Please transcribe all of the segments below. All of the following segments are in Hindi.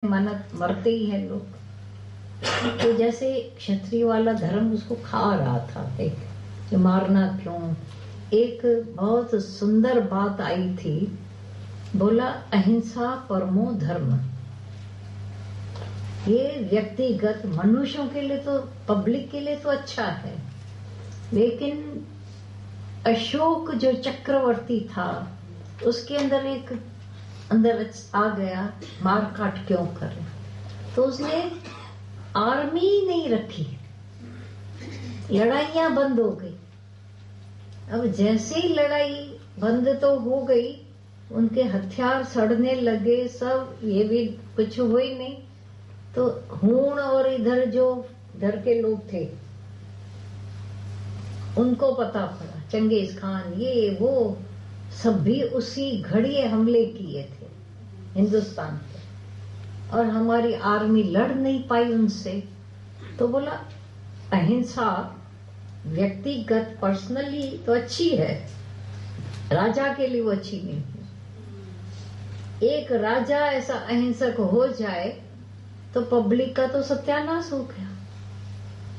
मरते ही हैं लोग। तो जैसे क्षत्रिय वाला धर्म उसको खा रहा था, एक कि मारना क्यों। एक बहुत सुंदर बात आई थी, बोला अहिंसा परमो धर्म। ये व्यक्तिगत मनुष्यों के लिए तो, पब्लिक के लिए तो अच्छा है, लेकिन अशोक जो चक्रवर्ती था उसके अंदर एक अंदर आ गया, मार काट क्यों करे। तो उसने आर्मी नहीं रखी, लड़ाइयां बंद हो गई। अब जैसे ही लड़ाई बंद तो हो गई, उनके हथियार सड़ने लगे सब, ये भी कुछ हुआ ही नहीं। तो हूण और इधर जो इधर के लोग थे उनको पता पड़ा, चंगेज खान ये वो सब भी उसी घड़ी हमले किए थे हिंदुस्तान पे, और हमारी आर्मी लड़ नहीं पाई उनसे। तो बोला अहिंसा व्यक्तिगत पर्सनली तो अच्छी है, राजा के लिए वो अच्छी नहीं है। एक राजा ऐसा अहिंसक हो जाए तो पब्लिक का तो सत्यानाश हो गया।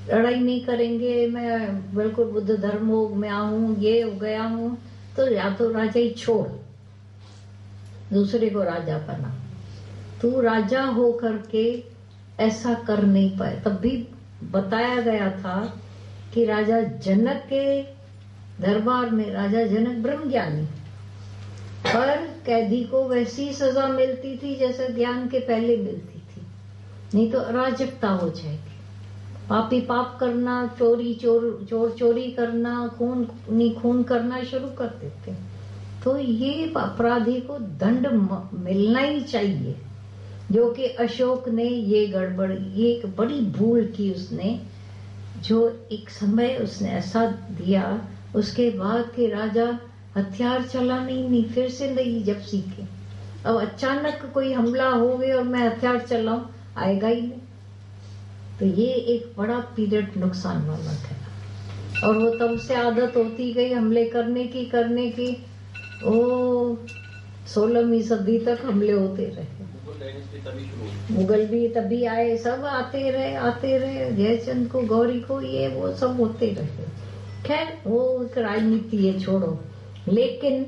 लड़ाई नहीं करेंगे, मैं बिल्कुल बुद्ध धर्म में आऊं, ये हो गया हूं, तो या तो राजा ही छोड़, दूसरे को राजा बना। तू राजा हो करके ऐसा कर नहीं पाए। तब भी बताया गया था कि राजा जनक के दरबार में राजा जनक ब्रह्मज्ञानी, पर कैदी को वैसी सजा मिलती थी जैसे ज्ञान के पहले मिलती थी, नहीं तो अराजकता हो जाएगी। पापी पाप करना, चोर चोरी करना, खून करना शुरू कर देते। तो ये अपराधी को दंड मिलना ही चाहिए, जो कि अशोक ने ये गड़बड़, ये एक बड़ी भूल की उसने, जो एक समय उसने ऐसा दिया। उसके बाद के राजा हथियार चलाने ही नहीं, फिर से नहीं जब सीखे। अब अचानक कोई हमला हो गया और मैं हथियार चलाऊं, आएगा ही नहीं। तो ये एक बड़ा पीरियड नुकसान वाला था, और वो तब से आदत होती गई हमले करने की। ओ 16वीं सदी तक हमले होते रहे। मुगल भी तभी आए, सब आते रहे, जयचंद को, गौरी को, ये वो सब होते रहे। खैर वो एक राजनीति है, छोड़ो। लेकिन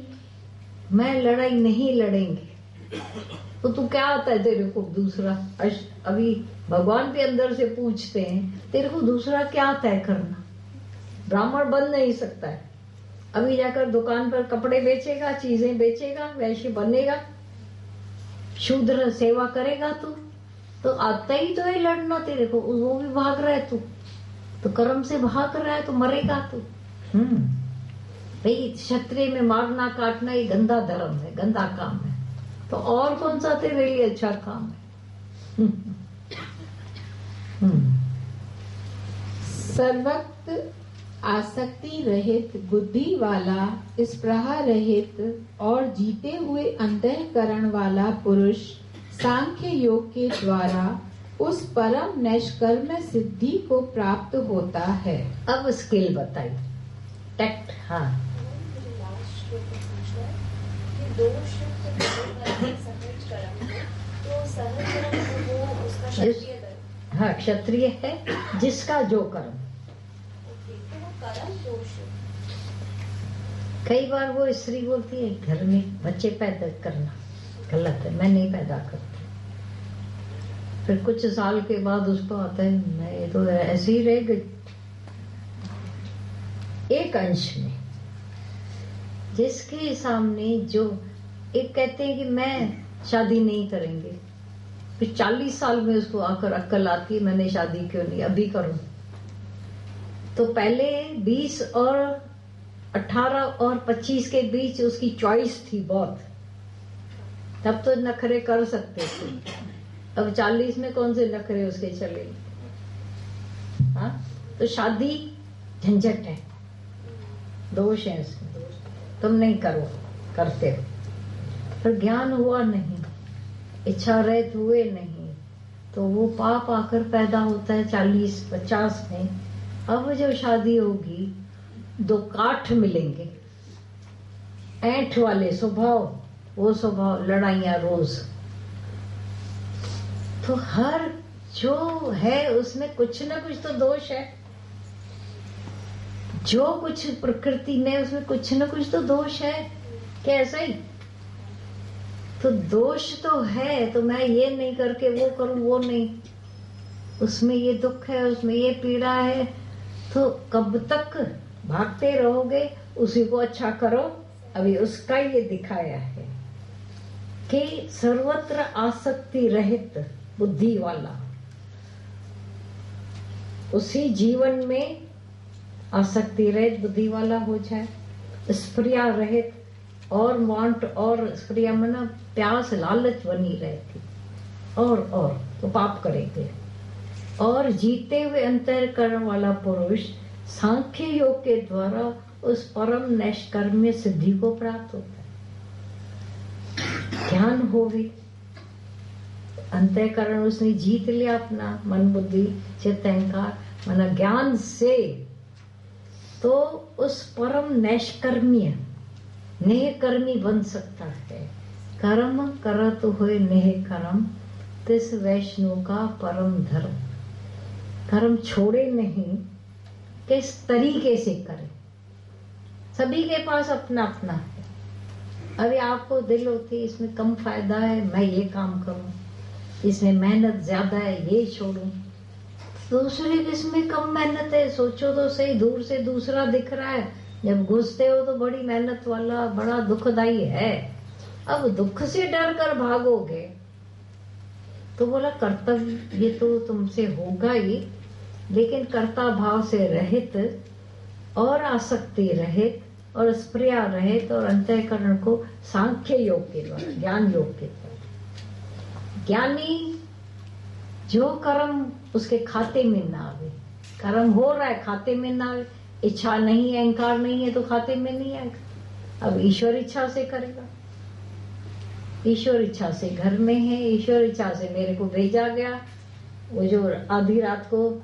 मैं लड़ाई नहीं लड़ेंगे तो तू क्या आता है तेरे को दूसरा। अभी भगवान भी अंदर से पूछते हैं, तेरे को दूसरा क्या आता है करना। ब्राह्मण बन नहीं सकता है, अभी जाकर दुकान पर कपड़े बेचेगा, चीजें बेचेगा, वैश्य बनेगा, शूद्र सेवा करेगा तू, तो आता ही तो है लड़ना तेरे को। वो भी भाग रहा है तू, तो कर्म से भाग रहा है तो मरेगा तू। भाई क्षत्रिय में मारना काटना ये गंदा धर्म है, गंदा काम है, तो और कौन सा तेरे लिए अच्छा काम है। सर्वत्र आसक्ति रहित, बुद्धि वाला, स्पृहा रहित और जीते हुए अंतःकरण वाला पुरुष सांख्य योग के द्वारा उस परम निष्कर्म सिद्धि को प्राप्त होता है। अब स्किल बताइए, टैक्ट। हाँ, हाँ क्षत्रिय है जिसका जो कर्म। कई बार वो स्त्री बोलती है घर में बच्चे पैदा करना गलत है, मैं नहीं पैदा करती। फिर कुछ साल के बाद उसको आता है मैं तो ऐसे ही रह गई। एक अंश में जिसके सामने जो एक कहते हैं कि मैं शादी नहीं करेंगे, फिर 40 साल में उसको आकर अक्ल आती है मैंने शादी क्यों नहीं, अभी करूं। तो पहले 20 और 18 और 25 के बीच उसकी चॉइस थी बहुत, तब तो नखरे कर सकते थे। अब 40 में कौन से नखरे उसके चले। हाँ, तो शादी झंझट है, दोष है इसमें, तुम नहीं करो, करते हो। पर ज्ञान हुआ नहीं, इच्छा रहित हुए नहीं, तो वो पाप आकर पैदा होता है 40-50 में। अब जब शादी होगी 2 काठ मिलेंगे, ऐंठ वाले स्वभाव, वो स्वभाव, लड़ाइयां रोज। तो हर जो है उसमें कुछ ना कुछ तो दोष है, जो कुछ प्रकृति में उसमें कुछ ना कुछ तो दोष है, कैसा ही। तो दोष तो है, तो मैं ये नहीं करके वो करूं, वो नहीं, उसमें ये दुख है, उसमें ये पीड़ा है, तो कब तक भागते रहोगे? उसी को अच्छा करो। अभी उसका ये दिखाया है कि सर्वत्र आसक्ति रहित बुद्धि वाला उसी जीवन में आसक्ति रहित बुद्धि वाला हो जाए, स्प्रिया रहित, और वांट और स्प्रिया मना प्यास लालच बनी रहती, और तो पाप करेंगे। और जीते हुए अंतःकरण वाला पुरुष सांख्य योग के द्वारा उस परम नैष्कर्म्य सिद्धि को प्राप्त होता है। ज्ञान हो भी, अंतःकरण उसने जीत लिया अपना, मन बुद्धि चित्त अहंकार माना ज्ञान से, तो उस परम नैष्कर्म्य नेहकर्मी बन सकता है। कर्म करत हुए नेह कर्म, तिस वैष्णव का परम धर्म। कर्म छोड़े नहीं, किस तरीके से करे। सभी के पास अपना अपना है। अभी आपको दिल होती है इसमें कम फायदा है, मैं ये काम करूं, इसमें मेहनत ज्यादा है, ये छोड़ूं। दूसरे किसमें कम मेहनत है, सोचो तो सही, दूर से दूसरा दिख रहा है, जब घुसते हो तो बड़ी मेहनत वाला, बड़ा दुखदाई है। अब दुख से डर कर भागोगे तो बोला कर्तव्य ये तो तुमसे होगा ही, लेकिन कर्ता भाव से रहित और आसक्ति रहित और स्प्रिया रहित और अंतःकरण को सांख्य योग के द्वारा, ज्ञान योग के द्वारा। ज्ञानी जो कर्म उसके खाते में ना आवे, कर्म हो रहा है खाते में ना आवे, इच्छा नहीं है, अहंकार नहीं है, तो खाते में नहीं आएगा। अब ईश्वर इच्छा से करेगा, ईश्वर इच्छा से घर में है, ईश्वर इच्छा से मेरे को भेजा गया। वो जो आधी रात को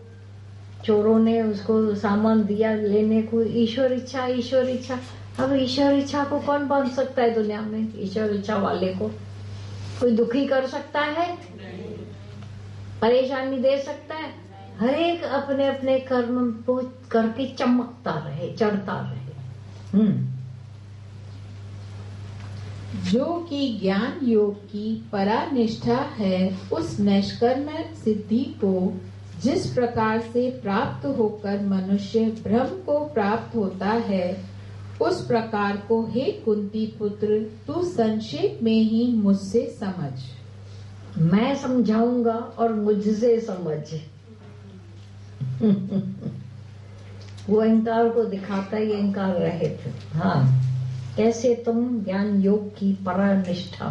चोरों ने उसको सामान दिया लेने को, ईश्वर इच्छा, ईश्वर इच्छा। अब ईश्वर इच्छा को कौन बांध सकता है दुनिया में? ईश्वर इच्छा वाले को कोई दुखी कर सकता है? परेशानी दे सकता है? हर एक अपने अपने कर्म को करके चमकता रहे, चढ़ता रहे। जो कि ज्ञान योग की परानिष्ठा है, उस नैष्कर्म सिद्धि को जिस प्रकार से प्राप्त होकर मनुष्य ब्रह्म को प्राप्त होता है, उस प्रकार को हे कुंती पुत्र तू संक्षेप में ही मुझसे समझ। मैं समझाऊंगा और मुझसे समझ। वो अहंकार को दिखाता ही अहंकार रहित। हाँ, कैसे तुम ज्ञान योग की परानिष्ठा,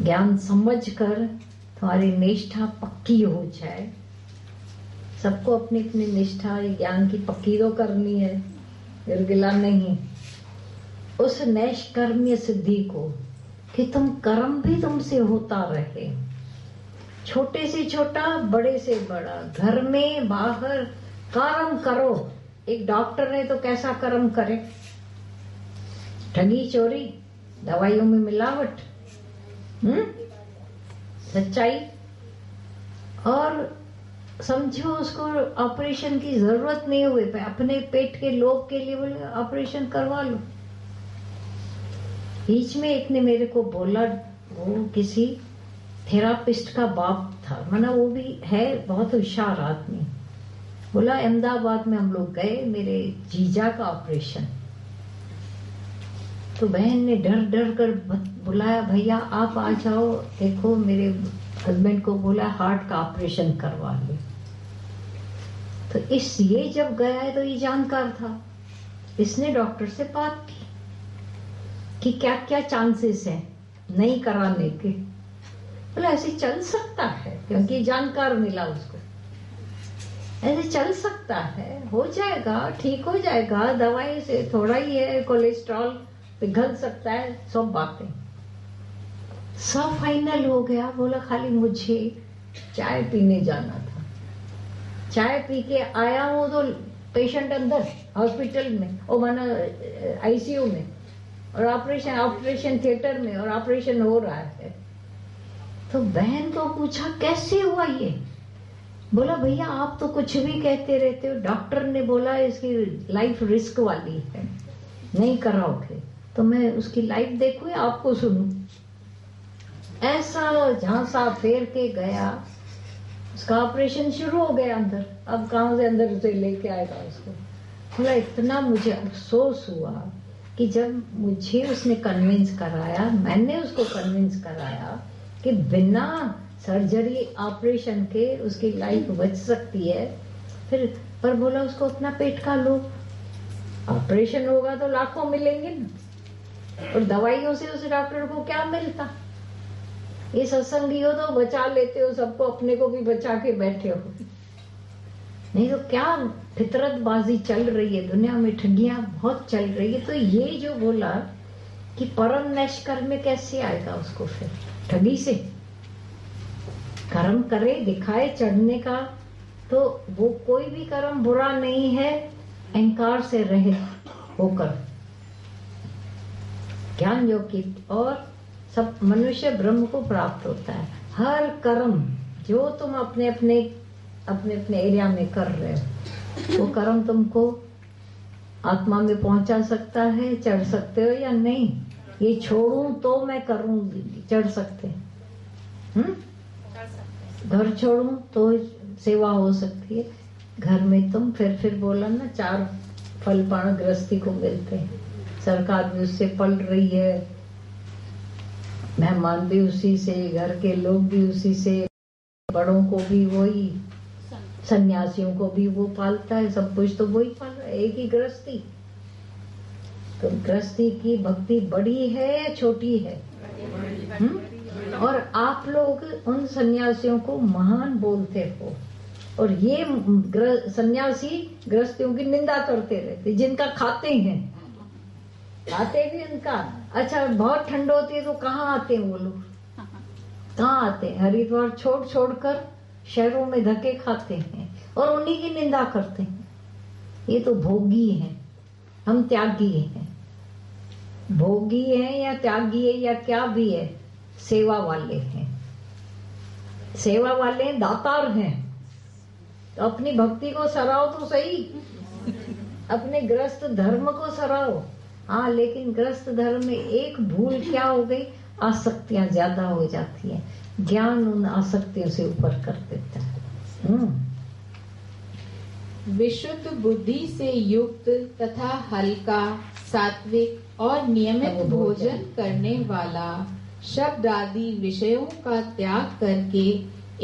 ज्ञान समझकर तुम्हारी निष्ठा पक्की हो जाए। सबको अपनी अपनी निष्ठा ज्ञान की पक्की तो करनी है, गिरगिला नहीं। उस नैष्कर्म्य सिद्धि को कि तुम कर्म भी तुमसे होता रहे, छोटे से छोटा, बड़े से बड़ा, घर में बाहर कर्म करो। एक डॉक्टर है तो कैसा कर्म करे? ठगी चोरी, दवाइयों में मिलावट, सच्चाई। और समझो उसको ऑपरेशन की जरूरत नहीं हुई, अपने पेट के लोभ के लिए बोले ऑपरेशन करवा लो। बीच में एक ने मेरे को बोला, वो किसी थेरापिस्ट का बाप था, माना वो भी है बहुत होशियार आदमी। बोला अहमदाबाद में हम लोग गए, मेरे जीजा का ऑपरेशन। तो बहन ने डर डर कर बुलाया, भैया आप आ जाओ, देखो मेरे हस्बैंड को बोला हार्ट का ऑपरेशन करवा ले। तो ये जब गया है तो ये जानकार था, इसने डॉक्टर से बात की कि क्या क्या चांसेस हैं नहीं कराने के। बोला ऐसे चल सकता है, क्योंकि जानकार मिला उसको, ऐसे चल सकता है, हो जाएगा, ठीक हो जाएगा, दवाई से थोड़ा ही है, कोलेस्ट्रॉल पिघल सकता है, सब बातें सब फाइनल हो गया। बोला खाली मुझे चाय पीने जाना था। चाय पी के आया हूँ तो पेशेंट अंदर हॉस्पिटल में, और माना आईसीयू में, और ऑपरेशन थिएटर में, और ऑपरेशन हो रहा है। तो बहन को पूछा कैसे हुआ ये? बोला भैया आप तो कुछ भी कहते रहते हो, डॉक्टर ने बोला इसकी लाइफ रिस्क वाली है, नहीं कराओगे तो मैं उसकी लाइफ देखूं या आपको सुनूं? ऐसा झांसा फेर के गया, उसका ऑपरेशन शुरू हो गया अंदर। अब कहां से अंदर से लेके आएगा उसको? बोला इतना मुझे अफसोस हुआ कि जब मुझे उसने कन्विंस कराया, मैंने उसको कन्विंस कराया कि बिना सर्जरी ऑपरेशन के उसकी लाइफ बच सकती है, फिर पर बोला उसको अपना पेट का लो, ऑपरेशन होगा तो लाखों मिलेंगे ना, और दवाइयों से उस डॉक्टर को क्या मिलता? ये सत्संगी हो तो बचा लेते हो सबको, अपने को भी बचा के बैठे हो, नहीं तो क्या फितरतबाजी चल रही है दुनिया में, ठगियां बहुत चल रही है। तो ये जो बोला कि परम नैष्कर्म में कैसे आएगा उसको, फिर ठगी से कर्म करे दिखाए चढ़ने का, तो वो कोई भी कर्म बुरा नहीं है अहंकार से रहित होकर ज्ञान योग की, और सब मनुष्य ब्रह्म को प्राप्त होता है। हर कर्म जो तुम अपने अपने एरिया में कर रहे हो, वो कर्म तुमको आत्मा में पहुंचा सकता है, चढ़ सकते हो या नहीं? ये छोड़ूं तो मैं करूं, चढ़ सकते हैं। घर छोड़ूं तो सेवा हो सकती है। घर में तुम फिर बोला ना, 4 फल पान गृहस्थी को मिलते हैं, सरकार भी उससे पल रही है, मेहमान भी उसी से, घर के लोग भी उसी से, बड़ों को भी वही, सन्यासियों को भी वो पालता है, सब कुछ तो वही पाल रहा है, एक ही गृहस्थी। तो गृहस्थी की भक्ति बड़ी है या छोटी है? और आप लोग उन सन्यासियों को महान बोलते हो, और ये सन्यासी गृहस्थियों की निंदा करते रहते, जिनका खाते हैं, खाते भी उनका। अच्छा बहुत ठंड होती है तो कहाँ आते हैं वो लोग? कहाँ आते हैं? हरिद्वार छोड़ कर शहरों में धक्के खाते हैं और उन्हीं की निंदा करते हैं। ये तो भोगी हैं, हम त्यागी हैं। भोगी है या त्यागी है या क्या भी है, सेवा वाले हैं, सेवा वाले हैं, दातार हैं। तो अपनी भक्ति को सराहो तो सही, अपने गृहस्थ धर्म को सराहो। हाँ, लेकिन गृहस्थ धर्म में एक भूल क्या हो गई, आसक्तियां ज्यादा हो जाती है, ज्ञान उन आसक्तियों से ऊपर कर देता है। विशुद्ध बुद्धि से युक्त तथा हल्का, सात्विक और नियमित भोजन करने वाला, शब्द आदि विषयों का त्याग करके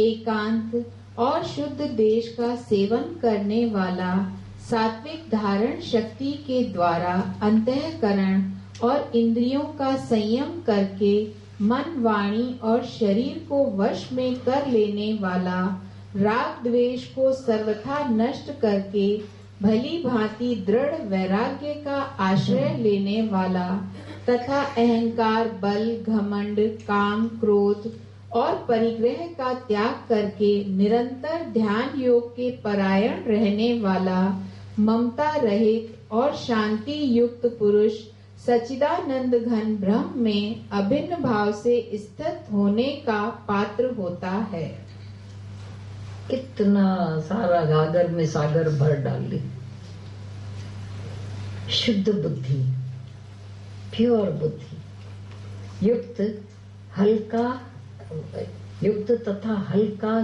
एकांत और शुद्ध देश का सेवन करने वाला, सात्विक धारण शक्ति के द्वारा अंतःकरण और इंद्रियों का संयम करके मन, वाणी और शरीर को वश में कर लेने वाला, राग द्वेष को सर्वथा नष्ट करके भली भांति दृढ़ वैराग्य का आश्रय लेने वाला तथा अहंकार, बल, घमंड, काम, क्रोध और परिग्रह का त्याग करके निरंतर ध्यान योग के परायण रहने वाला, ममता रहित और शांति युक्त पुरुष सच्चिदानंद घन ब्रह्म में अभिन्न भाव से स्थित होने का पात्र होता है। कितना सारा गागर में सागर भर डाली। शुद्ध बुद्धि, प्योर बुद्धि, युक्त तथा हल्का